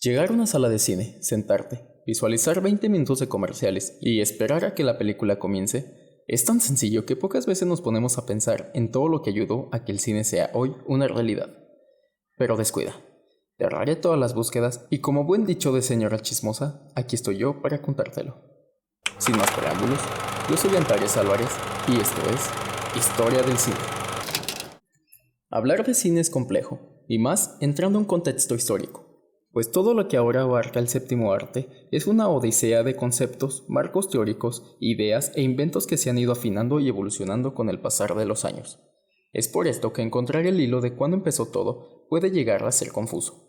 Llegar a una sala de cine, sentarte, visualizar 20 minutos de comerciales y esperar a que la película comience es tan sencillo que pocas veces nos ponemos a pensar en todo lo que ayudó a que el cine sea hoy una realidad. Pero descuida, te ahorraré todas las búsquedas y como buen dicho de señora chismosa, aquí estoy yo para contártelo. Sin más preámbulos, yo soy Antares Álvarez y esto es Historia del Cine. Hablar de cine es complejo, y más entrando en un contexto histórico, pues todo lo que ahora abarca el séptimo arte es una odisea de conceptos, marcos teóricos, ideas e inventos que se han ido afinando y evolucionando con el pasar de los años. Es por esto que encontrar el hilo de cuándo empezó todo puede llegar a ser confuso.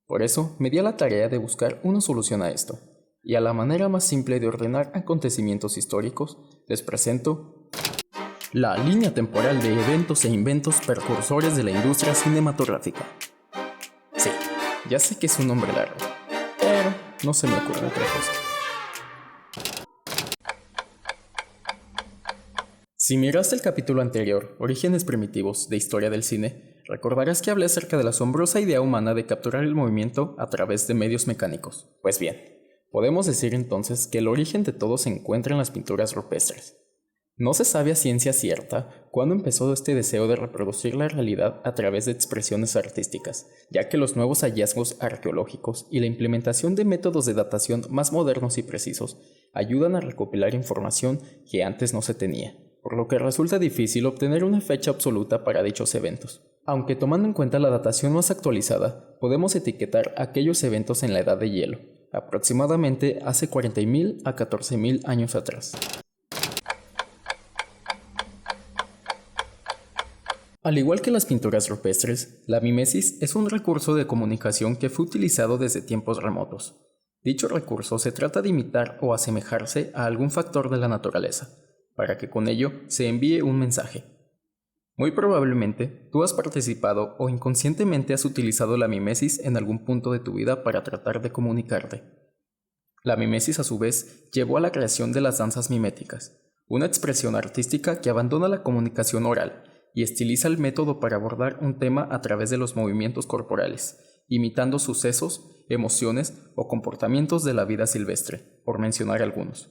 Por eso me di a la tarea de buscar una solución a esto, y a la manera más simple de ordenar acontecimientos históricos, les presento la línea temporal de eventos e inventos precursores de la industria cinematográfica. Sí, ya sé que es un nombre largo, pero no se me ocurre otra cosa. Si miraste el capítulo anterior, Orígenes Primitivos de Historia del Cine, recordarás que hablé acerca de la asombrosa idea humana de capturar el movimiento a través de medios mecánicos. Pues bien, podemos decir entonces que el origen de todo se encuentra en las pinturas rupestres. No se sabe a ciencia cierta cuándo empezó este deseo de reproducir la realidad a través de expresiones artísticas, ya que los nuevos hallazgos arqueológicos y la implementación de métodos de datación más modernos y precisos ayudan a recopilar información que antes no se tenía, por lo que resulta difícil obtener una fecha absoluta para dichos eventos. Aunque tomando en cuenta la datación más actualizada, podemos etiquetar aquellos eventos en la Edad de Hielo, aproximadamente hace 40.000 a 14.000 años atrás. Al igual que las pinturas rupestres, la mimesis es un recurso de comunicación que fue utilizado desde tiempos remotos. Dicho recurso se trata de imitar o asemejarse a algún factor de la naturaleza, para que con ello se envíe un mensaje. Muy probablemente, tú has participado o inconscientemente has utilizado la mimesis en algún punto de tu vida para tratar de comunicarte. La mimesis a su vez llevó a la creación de las danzas miméticas, una expresión artística que abandona la comunicación oral y estiliza el método para abordar un tema a través de los movimientos corporales, imitando sucesos, emociones o comportamientos de la vida silvestre, por mencionar algunos.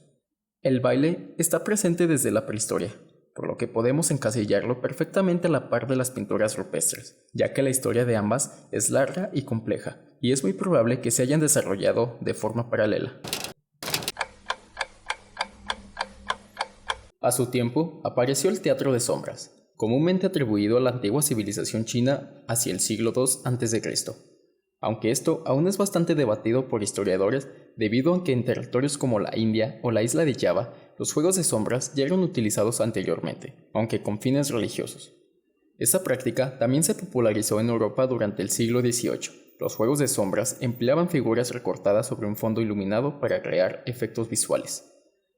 El baile está presente desde la prehistoria, por lo que podemos encasillarlo perfectamente a la par de las pinturas rupestres, ya que la historia de ambas es larga y compleja, y es muy probable que se hayan desarrollado de forma paralela. A su tiempo, apareció el teatro de sombras, comúnmente atribuido a la antigua civilización china hacia el siglo II a.C., aunque esto aún es bastante debatido por historiadores debido a que en territorios como la India o la isla de Java, los juegos de sombras ya eran utilizados anteriormente, aunque con fines religiosos. Esta práctica también se popularizó en Europa durante el siglo XVIII. Los juegos de sombras empleaban figuras recortadas sobre un fondo iluminado para crear efectos visuales.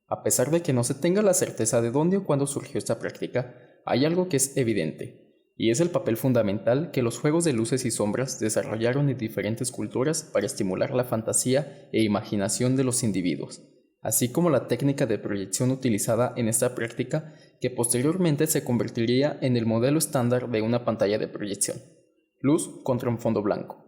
A pesar de que no se tenga la certeza de dónde o cuándo surgió esta práctica, hay algo que es evidente, y es el papel fundamental que los juegos de luces y sombras desarrollaron en diferentes culturas para estimular la fantasía e imaginación de los individuos, así como la técnica de proyección utilizada en esta práctica que posteriormente se convertiría en el modelo estándar de una pantalla de proyección: luz contra un fondo blanco.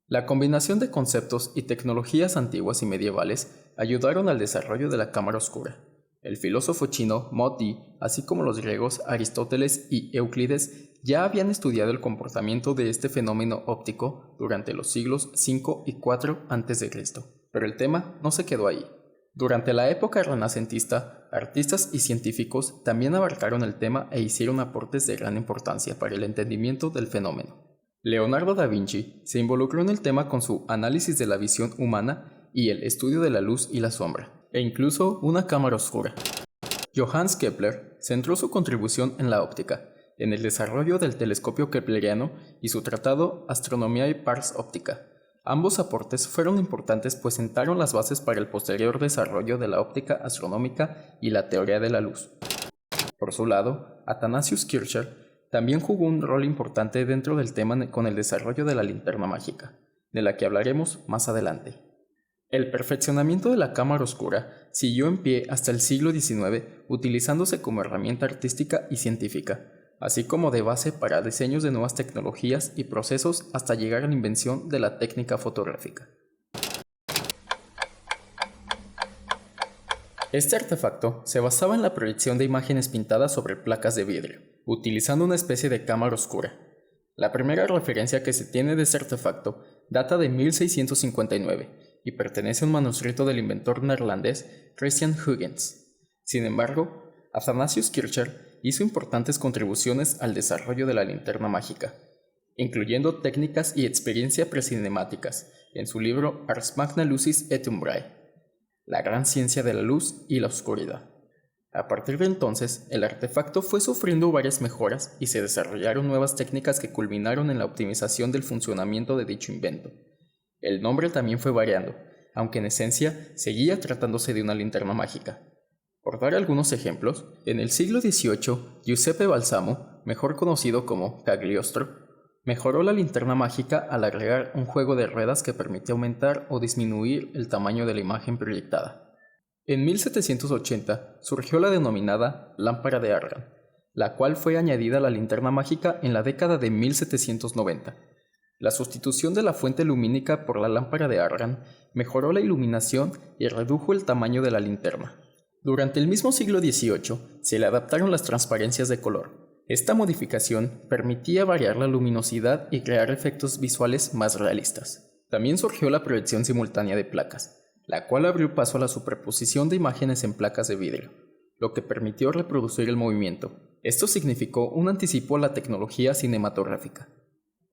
La combinación de conceptos y tecnologías antiguas y medievales ayudaron al desarrollo de la cámara oscura. El filósofo chino Mo Di, así como los griegos Aristóteles y Euclides, ya habían estudiado el comportamiento de este fenómeno óptico durante los siglos V y IV a.C., pero el tema no se quedó ahí. Durante la época renacentista, artistas y científicos también abarcaron el tema e hicieron aportes de gran importancia para el entendimiento del fenómeno. Leonardo da Vinci se involucró en el tema con su análisis de la visión humana y el estudio de la luz y la sombra, e incluso una cámara oscura. Johannes Kepler centró su contribución en la óptica, en el desarrollo del telescopio kepleriano y su tratado Astronomiae Pars Optica. Ambos aportes fueron importantes pues sentaron las bases para el posterior desarrollo de la óptica astronómica y la teoría de la luz. Por su lado, Athanasius Kircher también jugó un rol importante dentro del tema con el desarrollo de la linterna mágica, de la que hablaremos más adelante. El perfeccionamiento de la cámara oscura siguió en pie hasta el siglo XIX, utilizándose como herramienta artística y científica, así como de base para diseños de nuevas tecnologías y procesos hasta llegar a la invención de la técnica fotográfica. Este artefacto se basaba en la proyección de imágenes pintadas sobre placas de vidrio, utilizando una especie de cámara oscura. La primera referencia que se tiene de este artefacto data de 1659 y pertenece a un manuscrito del inventor neerlandés Christian Huygens. Sin embargo, Athanasius Kircher hizo importantes contribuciones al desarrollo de la linterna mágica, incluyendo técnicas y experiencias precinemáticas en su libro Ars Magna Lucis et Umbrae, la gran ciencia de la luz y la oscuridad. A partir de entonces, el artefacto fue sufriendo varias mejoras y se desarrollaron nuevas técnicas que culminaron en la optimización del funcionamiento de dicho invento. El nombre también fue variando, aunque en esencia seguía tratándose de una linterna mágica. Por dar algunos ejemplos, en el siglo XVIII, Giuseppe Balsamo, mejor conocido como Cagliostro, mejoró la linterna mágica al agregar un juego de ruedas que permitía aumentar o disminuir el tamaño de la imagen proyectada. En 1780 surgió la denominada lámpara de Argand, la cual fue añadida a la linterna mágica en la década de 1790. La sustitución de la fuente lumínica por la lámpara de Argand mejoró la iluminación y redujo el tamaño de la linterna. Durante el mismo siglo XVIII se le adaptaron las transparencias de color. Esta modificación permitía variar la luminosidad y crear efectos visuales más realistas. También surgió la proyección simultánea de placas, la cual abrió paso a la superposición de imágenes en placas de vidrio, lo que permitió reproducir el movimiento. Esto significó un anticipo a la tecnología cinematográfica.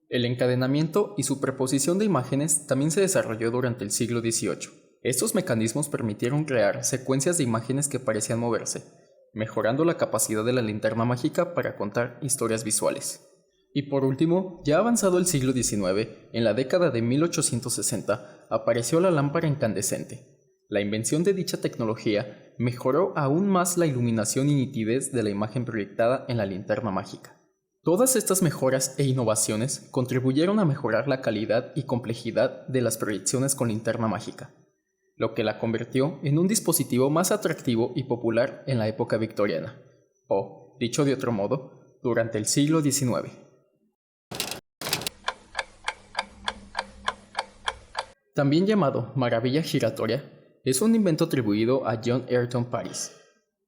El encadenamiento y superposición de imágenes también se desarrolló durante el siglo XVIII. Estos mecanismos permitieron crear secuencias de imágenes que parecían moverse, mejorando la capacidad de la linterna mágica para contar historias visuales. Y por último, ya avanzado el siglo XIX, en la década de 1860, apareció la lámpara incandescente. La invención de dicha tecnología mejoró aún más la iluminación y nitidez de la imagen proyectada en la linterna mágica. Todas estas mejoras e innovaciones contribuyeron a mejorar la calidad y complejidad de las proyecciones con linterna mágica, lo que la convirtió en un dispositivo más atractivo y popular en la época victoriana, o, dicho de otro modo, durante el siglo XIX. También llamado maravilla giratoria, es un invento atribuido a John Ayrton Paris,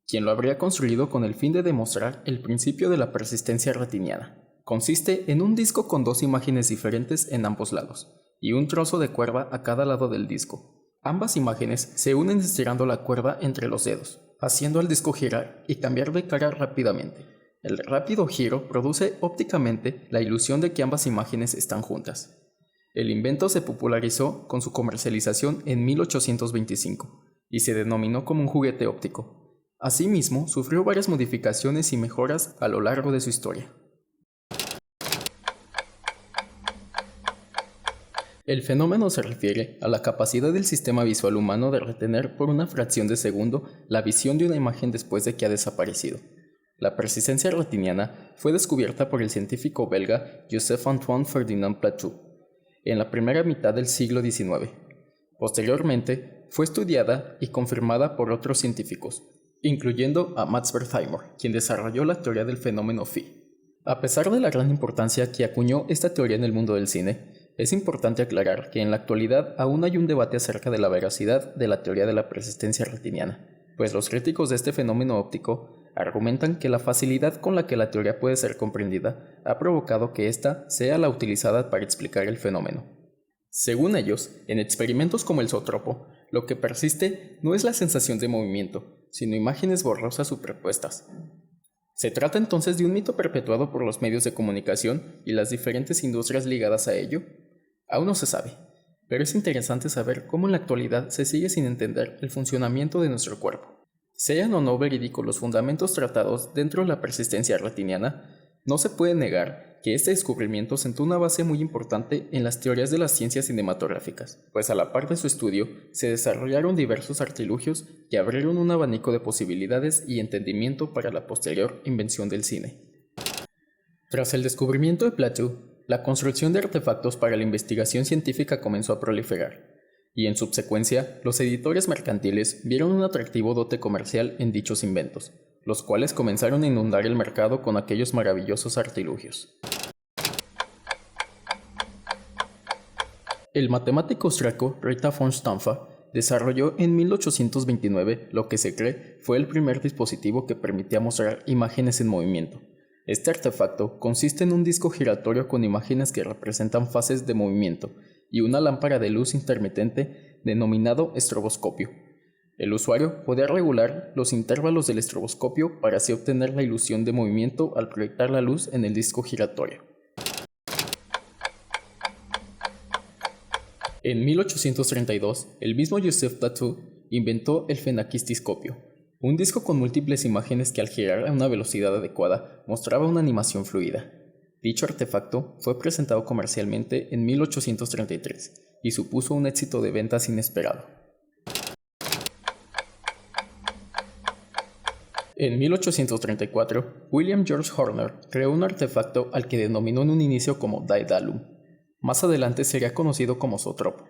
quien lo habría construido con el fin de demostrar el principio de la persistencia retiniana. Consiste en un disco con dos imágenes diferentes en ambos lados, y un trozo de cuerda a cada lado del disco. Ambas imágenes se unen estirando la cuerda entre los dedos, haciendo al disco girar y cambiar de cara rápidamente. El rápido giro produce ópticamente la ilusión de que ambas imágenes están juntas. El invento se popularizó con su comercialización en 1825 y se denominó como un juguete óptico. Asimismo, sufrió varias modificaciones y mejoras a lo largo de su historia. El fenómeno se refiere a la capacidad del sistema visual humano de retener por una fracción de segundo la visión de una imagen después de que ha desaparecido. La persistencia retiniana fue descubierta por el científico belga Joseph-Antoine Ferdinand Plateau en la primera mitad del siglo XIX. Posteriormente, fue estudiada y confirmada por otros científicos, incluyendo a Max Wertheimer, quien desarrolló la teoría del fenómeno Phi. A pesar de la gran importancia que acuñó esta teoría en el mundo del cine, es importante aclarar que en la actualidad aún hay un debate acerca de la veracidad de la teoría de la persistencia retiniana, pues los críticos de este fenómeno óptico argumentan que la facilidad con la que la teoría puede ser comprendida ha provocado que ésta sea la utilizada para explicar el fenómeno. Según ellos, en experimentos como el zootropo, lo que persiste no es la sensación de movimiento, sino imágenes borrosas superpuestas. ¿Se trata entonces de un mito perpetuado por los medios de comunicación y las diferentes industrias ligadas a ello? Aún no se sabe, pero es interesante saber cómo en la actualidad se sigue sin entender el funcionamiento de nuestro cuerpo. Sean o no verídicos los fundamentos tratados dentro de la persistencia retiniana, no se puede negar que este descubrimiento sentó una base muy importante en las teorías de las ciencias cinematográficas, pues a la par de su estudio se desarrollaron diversos artilugios que abrieron un abanico de posibilidades y entendimiento para la posterior invención del cine. Tras el descubrimiento de Plateau, la construcción de artefactos para la investigación científica comenzó a proliferar, y en subsecuencia, los editores mercantiles vieron un atractivo dote comercial en dichos inventos, los cuales comenzaron a inundar el mercado con aquellos maravillosos artilugios. El matemático austriaco Rita von Stampfer desarrolló en 1829 lo que se cree fue el primer dispositivo que permitía mostrar imágenes en movimiento. Este artefacto consiste en un disco giratorio con imágenes que representan fases de movimiento y una lámpara de luz intermitente denominado estroboscopio. El usuario podía regular los intervalos del estroboscopio para así obtener la ilusión de movimiento al proyectar la luz en el disco giratorio. En 1832, el mismo Joseph Plateau inventó el fenaquistiscopio, un disco con múltiples imágenes que al girar a una velocidad adecuada mostraba una animación fluida. Dicho artefacto fue presentado comercialmente en 1833 y supuso un éxito de ventas inesperado. En 1834, William George Horner creó un artefacto al que denominó en un inicio como Daedalum. Más adelante sería conocido como zootropo,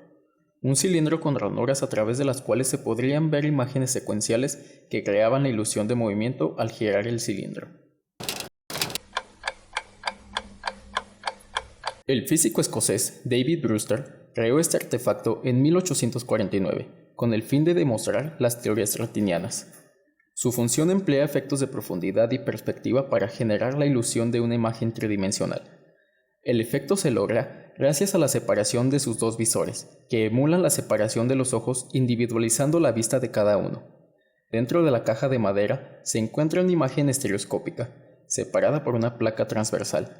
un cilindro con ranuras a través de las cuales se podrían ver imágenes secuenciales que creaban la ilusión de movimiento al girar el cilindro. El físico escocés David Brewster creó este artefacto en 1849 con el fin de demostrar las teorías retinianas. Su función emplea efectos de profundidad y perspectiva para generar la ilusión de una imagen tridimensional. El efecto se logra gracias a la separación de sus dos visores, que emulan la separación de los ojos individualizando la vista de cada uno. Dentro de la caja de madera se encuentra una imagen estereoscópica, separada por una placa transversal.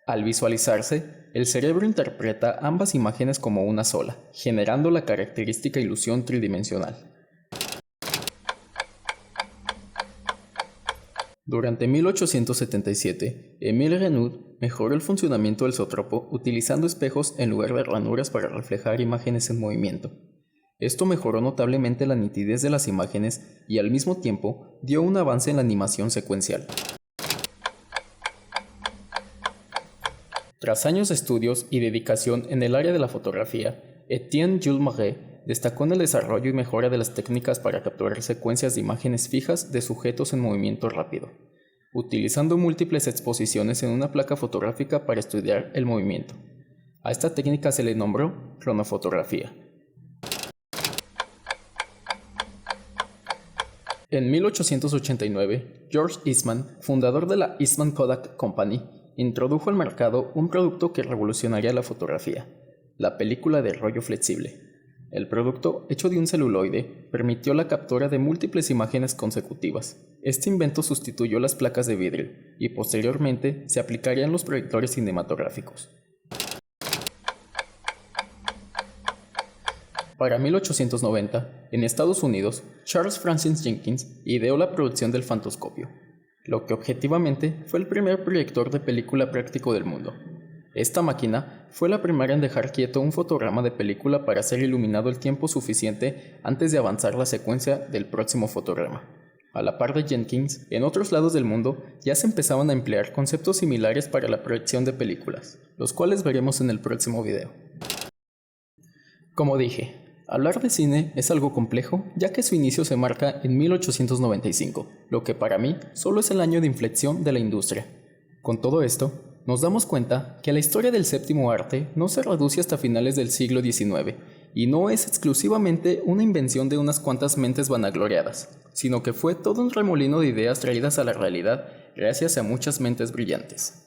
Al visualizarse, el cerebro interpreta ambas imágenes como una sola, generando la característica ilusión tridimensional. Durante 1877, Émile Reynaud mejoró el funcionamiento del zootropo utilizando espejos en lugar de ranuras para reflejar imágenes en movimiento. Esto mejoró notablemente la nitidez de las imágenes y al mismo tiempo dio un avance en la animación secuencial. Tras años de estudios y dedicación en el área de la fotografía, Etienne Jules Marey destacó en el desarrollo y mejora de las técnicas para capturar secuencias de imágenes fijas de sujetos en movimiento rápido, utilizando múltiples exposiciones en una placa fotográfica para estudiar el movimiento. A esta técnica se le nombró cronofotografía. En 1889, George Eastman, fundador de la Eastman Kodak Company, introdujo al mercado un producto que revolucionaría la fotografía, la película de rollo flexible. El producto, hecho de un celuloide, permitió la captura de múltiples imágenes consecutivas. Este invento sustituyó las placas de vidrio y posteriormente se aplicarían los proyectores cinematográficos. Para 1890, en Estados Unidos, Charles Francis Jenkins ideó la producción del fantoscopio, lo que objetivamente fue el primer proyector de película práctico del mundo. Esta máquina fue la primera en dejar quieto un fotograma de película para ser iluminado el tiempo suficiente antes de avanzar la secuencia del próximo fotograma. A la par de Jenkins, en otros lados del mundo ya se empezaban a emplear conceptos similares para la proyección de películas, los cuales veremos en el próximo video. Como dije, hablar de cine es algo complejo, ya que su inicio se marca en 1895, lo que para mí solo es el año de inflexión de la industria. Con todo esto, nos damos cuenta que la historia del séptimo arte no se reduce hasta finales del siglo XIX y no es exclusivamente una invención de unas cuantas mentes vanagloriadas, sino que fue todo un remolino de ideas traídas a la realidad gracias a muchas mentes brillantes.